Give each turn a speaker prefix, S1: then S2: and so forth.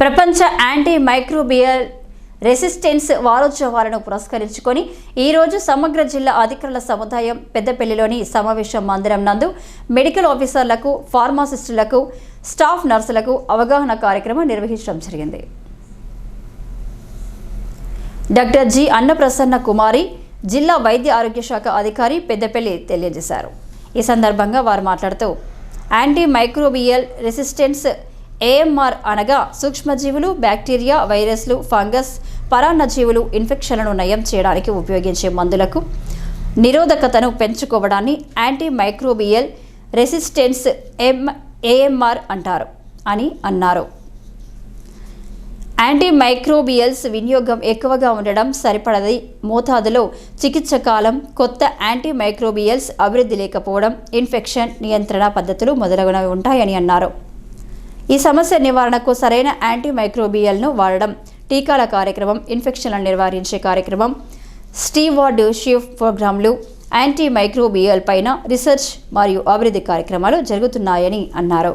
S1: ప్రపంచ anti microbial resistance వారోత్సవాలను పురస్కరించుకొని ఈరోజు సమగ్ర జిల్లా అధికారుల సముదాయం పెద్దపల్లిలోని సమావేశ మందిరం నందు మెడికల్ ఆఫీసర్లకు, ఫార్మాసిస్టులకు, స్టాఫ్ నర్సులకు అవగాహన కార్యక్రమం నిర్వహించడం జరిగింది. డాక్టర్ జి అన్నప్రసన్న కుమారి, జిల్లా వైద్య ఆరోగ్య శాఖ అధికారి పెద్దపల్లి తెలియజేశారు. ఈ సందర్భంగా వారు మాట్లాడుతూ యాంటీ మైక్రోబియల్ రెసిస్టెన్స్ ఏఎంఆర్ అనగా సూక్ష్మజీవులు, బ్యాక్టీరియా, వైరస్లు, ఫంగస్, పరాన్నజీవులు ఇన్ఫెక్షన్లను నయం చేయడానికి ఉపయోగించే మందులకు నిరోధకతను పెంచుకోవడాన్ని యాంటీ మైక్రోబియల్ రెసిస్టెన్స్ ఏఎంఆర్ అంటారు అని అన్నారు. యాంటీ మైక్రోబియల్స్ వినియోగం ఎక్కువగా ఉండడం, సరిపడది మోతాదులో చికిత్స కాలం, కొత్త యాంటీ మైక్రోబియల్స్ అభివృద్ధి లేకపోవడం, ఇన్ఫెక్షన్ నియంత్రణ పద్ధతులు మొదలగునవి ఉంటాయని అన్నారు. ఈ సమస్య నివారణకు సరైన యాంటీ మైక్రోబియల్ను వాడడం, టీకాల కార్యక్రమం, ఇన్ఫెక్షన్లను నివారించే కార్యక్రమం, స్టీవార్డ్ షీఫ్ ప్రోగ్రాంలు, యాంటీ మైక్రోబియల్ పైన రీసెర్చ్ మరియు అభివృద్ధి కార్యక్రమాలు జరుగుతున్నాయని అన్నారు.